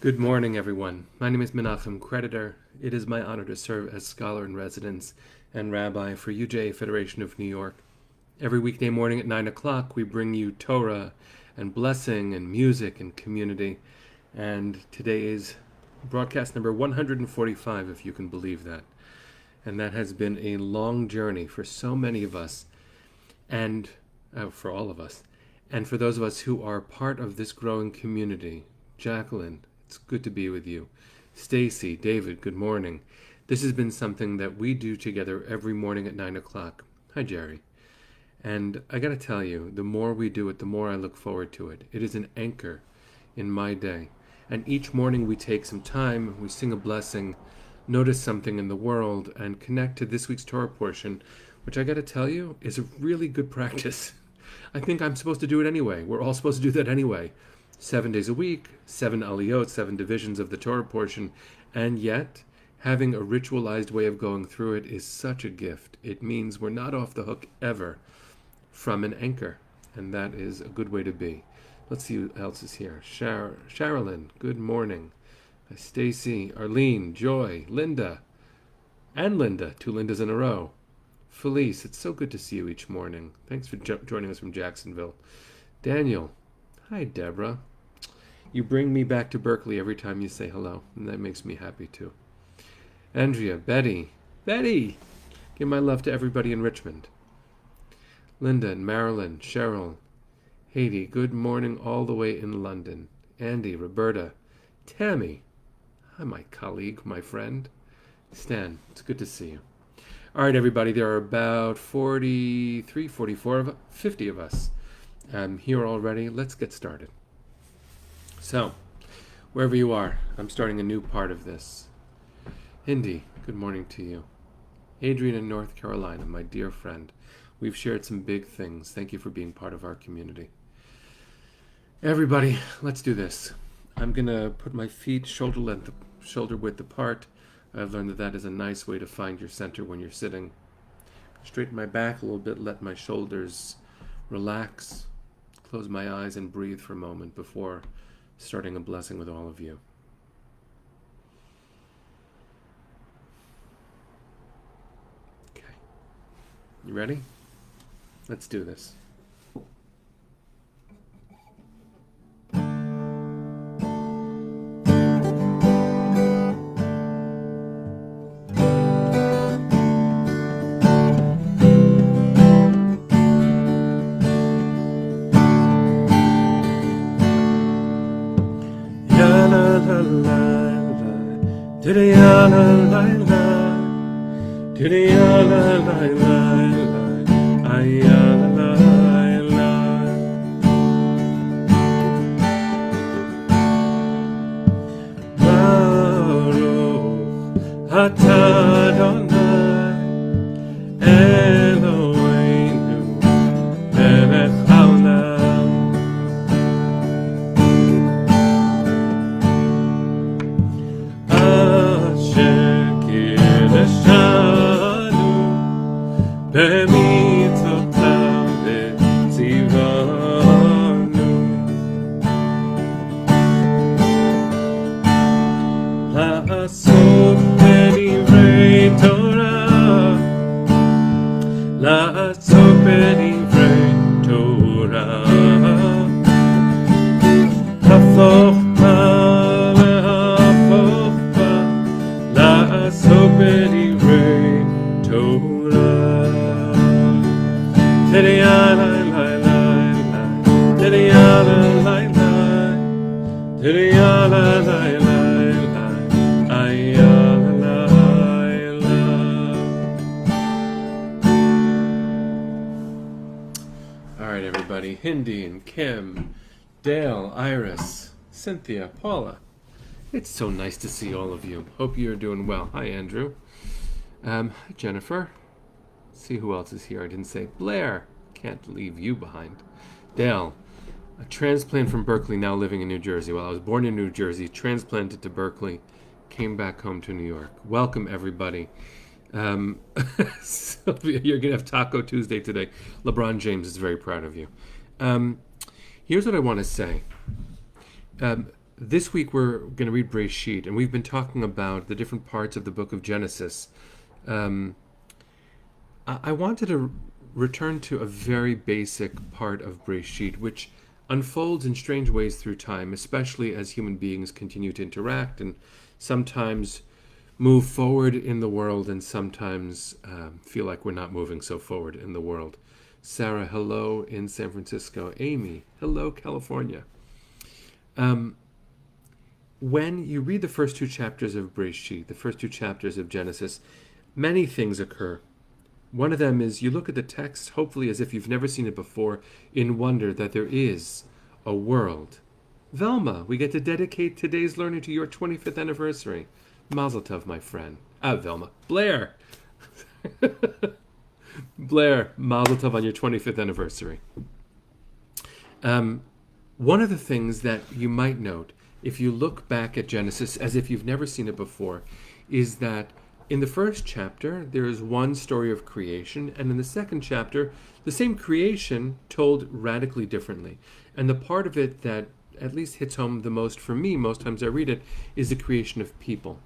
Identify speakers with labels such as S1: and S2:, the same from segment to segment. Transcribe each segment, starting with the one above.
S1: Good morning, everyone. My name is Menachem Creditor. It is my honor to serve as scholar in residence and rabbi for UJA Federation of New York. Every weekday morning at 9 o'clock, we bring you Torah and blessing and music and community. And today is broadcast number 145, if you can believe that. And that has been a long journey for so many of us, and for all of us. And for those of us who are part of this growing community, Jacqueline, it's good to be with you. Stacy, David, good morning. This has been something that we do together every morning at 9 o'clock. Hi, Jerry. And I got to tell you, the more we do it, the more I look forward to it. It is an anchor in my day. And each morning we take some time, we sing a blessing, notice something in the world, and connect to this week's Torah portion, which I got to tell you is a really good practice. I think I'm supposed to do it anyway. We're all supposed to do that anyway. 7 days a week, 7 aliyot, 7 divisions of the Torah portion, and yet having a ritualized way of going through it is such a gift. It means we're not off the hook ever from an anchor, and that is a good way to be. Let's see who else is here. Sherilyn, good morning. Stacy, Arlene, Joy, Linda, and Linda, 2 Lindas in a row. Felice, it's so good to see you each morning. Thanks for joining us from Jacksonville. Daniel, hi Deborah. You bring me back to Berkeley every time you say hello, and that makes me happy too. Andrea, Betty, give my love to everybody in Richmond. Linda and Marilyn, Cheryl, Haiti, good morning all the way in London. Andy, Roberta, Tammy, hi my colleague, my friend. Stan, it's good to see you. All right, everybody, there are about 43, 44, 50 of us here already. Let's get started. So, wherever you are, I'm starting a new part of this. Hindi, good morning to you. Adrian in North Carolina, my dear friend. We've shared some big things. Thank you for being part of our community. Everybody, let's do this. I'm going to put my feet shoulder width apart. I've learned that is a nice way to find your center when you're sitting. Straighten my back a little bit, let my shoulders relax. Close my eyes and breathe for a moment before starting a blessing with all of you. Okay. You ready? Let's do this. Hindi and Kim, Dale, Iris, Cynthia, Paula. It's so nice to see all of you. Hope you're doing well. Hi, Andrew. Hi, Jennifer. Let's see who else is here. I didn't say Blair. Can't leave you behind. Dale, a transplant from Berkeley, now living in New Jersey. Well, I was born in New Jersey, transplanted to Berkeley, came back home to New York. Welcome, everybody. Sylvia, you're going to have Taco Tuesday today. LeBron James is very proud of you. Here's what I want to say. This week we're going to read Breisheet, and we've been talking about the different parts of the book of Genesis. Um, I wanted to return to a very basic part of Breisheet, which unfolds in strange ways through time, especially as human beings continue to interact and sometimes move forward in the world and sometimes feel like we're not moving so forward in the world. Sarah, hello in San Francisco. Amy, hello, California. Um, when you read the first two chapters of Breisheet, the first two chapters of Genesis, many things occur. One of them is you look at the text, hopefully as if you've never seen it before, in wonder that there is a world. Velma, we get to dedicate today's learning to your 25th anniversary. Mazel tov, my friend. Velma. Blair. Blair, mazel tov on your 25th anniversary. One of the things that you might note, if you look back at Genesis as if you've never seen it before, is that in the first chapter, there is one story of creation, and in the second chapter, the same creation told radically differently. And the part of it that at least hits home the most for me, most times I read it, is the creation of people.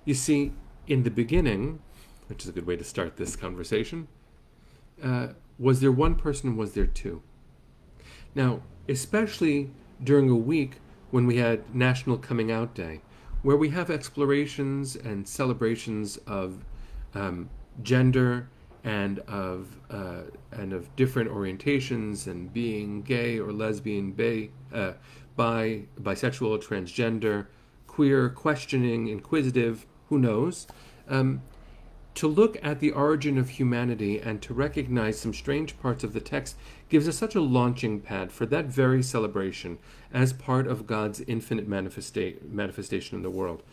S1: You see, in the beginning, which is a good way to start this conversation, was there one person, was there two? Now, especially during a week when we had National Coming Out Day, where we have explorations and celebrations of gender and of different orientations and being gay or lesbian, bisexual, transgender, queer, questioning, inquisitive, who knows? To look at the origin of humanity and to recognize some strange parts of the text gives us such a launching pad for that very celebration as part of God's infinite manifestation in the world.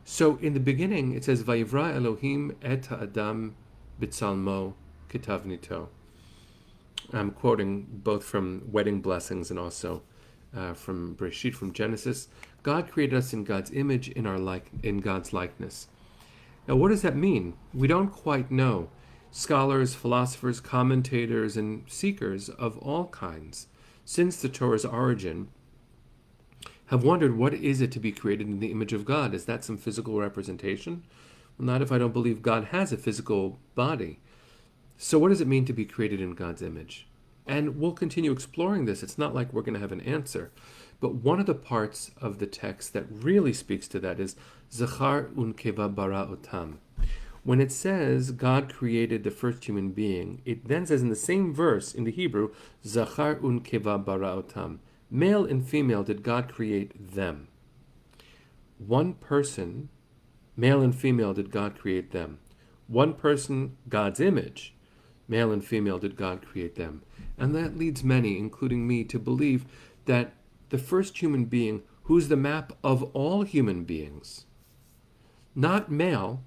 S1: So in the beginning, it says, Vayivra Elohim et ha'adam b'tzalmo kitavnito. I'm quoting both from Wedding Blessings and also from Breisheet, from Genesis. God created us in God's image, in God's likeness. Now, what does that mean? We don't quite know. Scholars, philosophers, commentators, and seekers of all kinds, since the Torah's origin, have wondered, what is it to be created in the image of God? Is that some physical representation? Well, not if I don't believe God has a physical body. So what does it mean to be created in God's image? And we'll continue exploring this. It's not like we're going to have an answer. But one of the parts of the text that really speaks to that is Zachar unkeva bara otam. When it says God created the first human being, it then says in the same verse in the Hebrew, Zachar unkeva bara otam. Male and female did God create them. One person, male and female did God create them. One person, God's image, male and female did God create them. And that leads many, including me, to believe that the first human being, who's the map of all human beings, not male,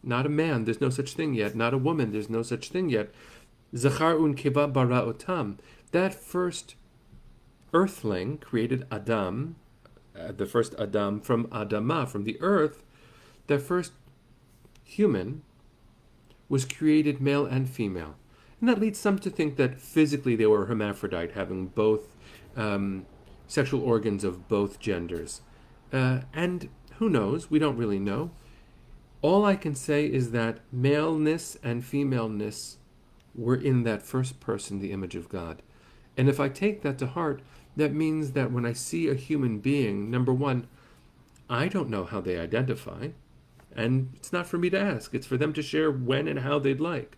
S1: not a man, there's no such thing yet, not a woman, there's no such thing yet, Zachar unkeva bara otam, that first earthling created Adam, the first Adam from Adamah, from the earth, that first human was created male and female. And that leads some to think that physically they were hermaphrodite, having both sexual organs of both genders. And who knows? We don't really know. All I can say is that maleness and femaleness were in that first person, the image of God. And if I take that to heart, that means that when I see a human being, number one, I don't know how they identify. And it's not for me to ask. It's for them to share when and how they'd like.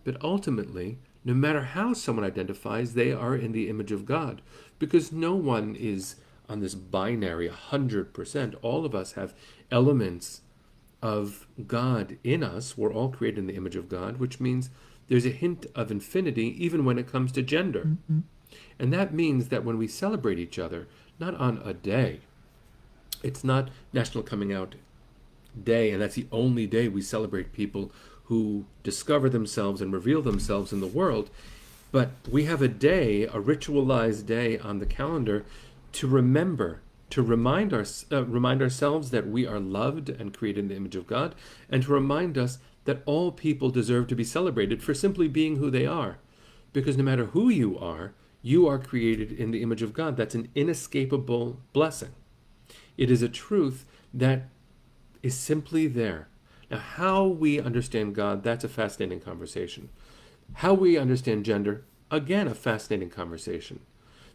S1: But ultimately, no matter how someone identifies, they are in the image of God. Because no one is on this binary 100%. All of us have elements of God in us. We're all created in the image of God, which means there's a hint of infinity even when it comes to gender. Mm-hmm. And that means that when we celebrate each other, not on a day, it's not National Coming Out Day, and that's the only day we celebrate people who discover themselves and reveal themselves in the world. But we have a day, a ritualized day on the calendar to remember, to remind ourselves that we are loved and created in the image of God, and to remind us that all people deserve to be celebrated for simply being who they are. Because no matter who you are, You are created in the image of God. That's an inescapable blessing. It is a truth that is simply there. Now, how we understand God, that's a fascinating conversation. How we understand gender, again, a fascinating conversation.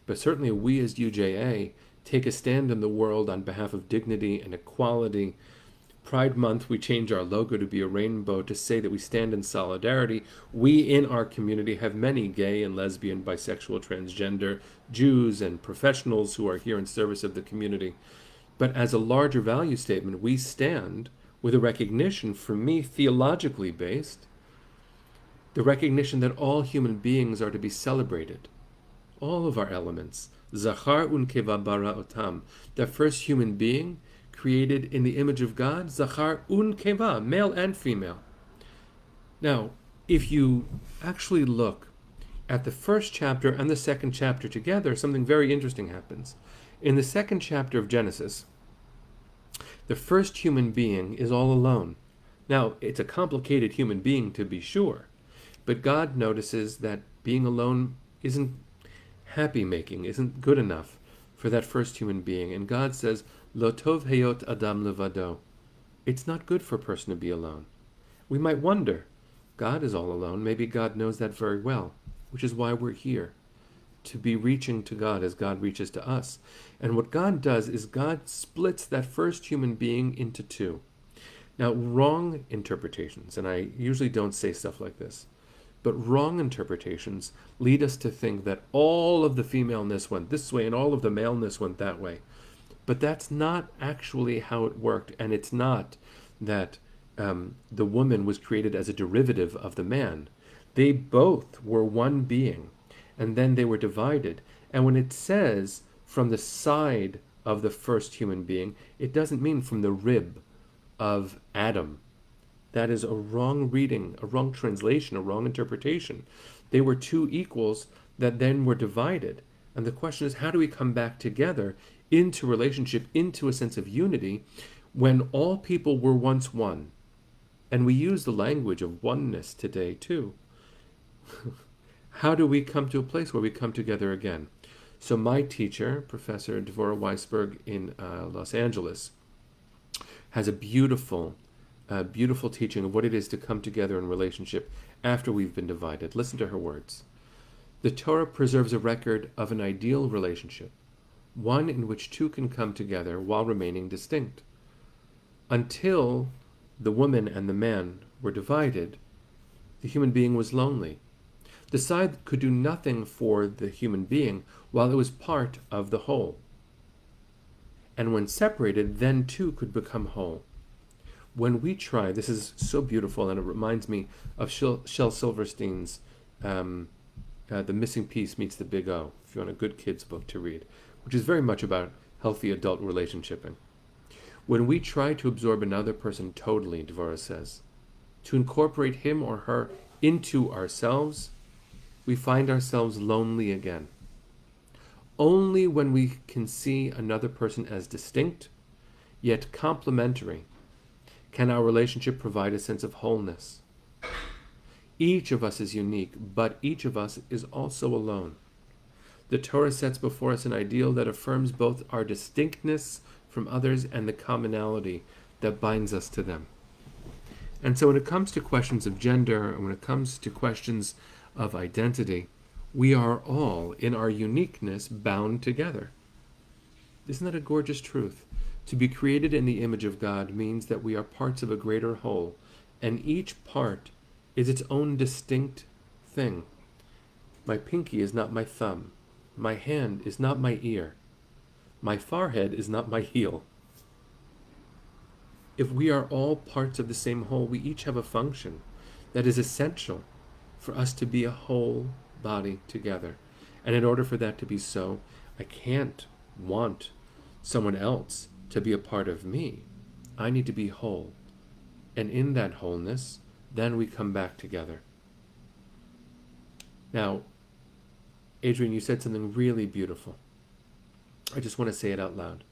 S1: But certainly we as UJA take a stand in the world on behalf of dignity and equality. Pride Month, we change our logo to be a rainbow to say that we stand in solidarity. We in our community have many gay and lesbian, bisexual, transgender, Jews, and professionals who are here in service of the community. But as a larger value statement, we stand with a recognition, for me, theologically based, the recognition that all human beings are to be celebrated. All of our elements. Zachar unkeva bara otam. That first human being created in the image of God, Zachar unkeva, male and female. Now, if you actually look at the first chapter and the second chapter together, something very interesting happens. In the second chapter of Genesis, the first human being is all alone. Now, it's a complicated human being to be sure, but God notices that being alone isn't happy making, isn't good enough for that first human being. And God says, Lo tov heyot adam levado. It's not good for a person to be alone. We might wonder, God is all alone. Maybe God knows that very well, which is why we're here, to be reaching to God as God reaches to us. And what God does is God splits that first human being into two. Now, wrong interpretations, and I usually don't say stuff like this, but wrong interpretations lead us to think that all of the femaleness went this way and all of the maleness went that way. But that's not actually how it worked, and it's not that the woman was created as a derivative of the man. They both were one being, and then they were divided. And when it says from the side of the first human being, it doesn't mean from the rib of Adam. That is a wrong reading, a wrong translation, a wrong interpretation. They were two equals that then were divided. And the question is, how do we come back together into relationship, into a sense of unity, when all people were once one? And we use the language of oneness today, too. How do we come to a place where we come together again? So my teacher, Professor Devorah Weisberg in Los Angeles, has a beautiful teaching of what it is to come together in relationship after we've been divided. Listen to her words. The Torah preserves a record of an ideal relationship, one in which two can come together while remaining distinct. Until the woman and the man were divided, the human being was lonely. The side could do nothing for the human being while it was part of the whole. And when separated, then two could become whole. When we try, this is so beautiful, and it reminds me of Shel Silverstein's The Missing Piece Meets the Big O, if you want a good kid's book to read, which is very much about healthy adult relationshiping. When we try to absorb another person totally, Devorah says, to incorporate him or her into ourselves, we find ourselves lonely again. Only when we can see another person as distinct, yet complementary, can our relationship provide a sense of wholeness. Each of us is unique, but each of us is also alone. The Torah sets before us an ideal that affirms both our distinctness from others and the commonality that binds us to them. And so when it comes to questions of gender, and when it comes to questions of identity, we are all, in our uniqueness, bound together. Isn't that a gorgeous truth? To be created in the image of God means that we are parts of a greater whole, and each part is its own distinct thing. My pinky is not my thumb. My hand is not my ear. My forehead is not my heel. If we are all parts of the same whole, we each have a function that is essential for us to be a whole body together. And in order for that to be so, I can't want someone else to be a part of me. I need to be whole. And in that wholeness, then we come back together. Now, Adrian, you said something really beautiful. I just want to say it out loud.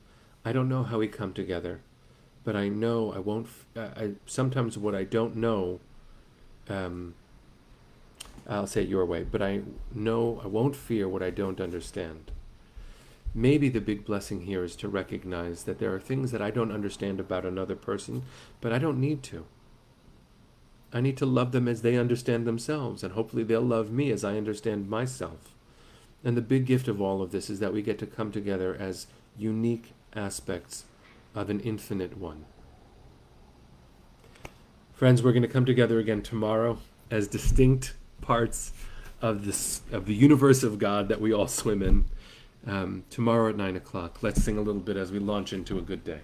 S1: I don't know how we come together, but I know I won't. Sometimes what I don't know, I'll say it your way, but I know I won't fear what I don't understand. Maybe the big blessing here is to recognize that there are things that I don't understand about another person, but I don't need to. I need to love them as they understand themselves, and hopefully they'll love me as I understand myself. And the big gift of all of this is that we get to come together as unique aspects of an infinite one. Friends, we're going to come together again tomorrow as distinct parts of the universe of God that we all swim in. Tomorrow at 9 o'clock. Let's sing a little bit as we launch into a good day.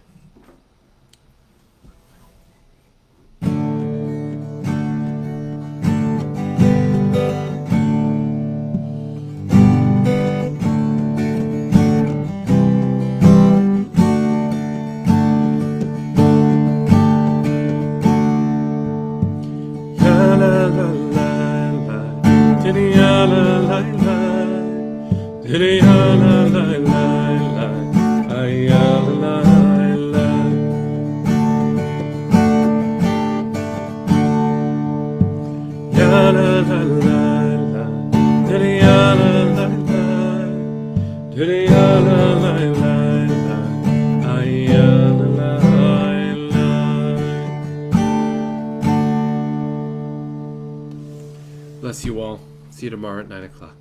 S1: Bless you all. See you tomorrow at 9 o'clock.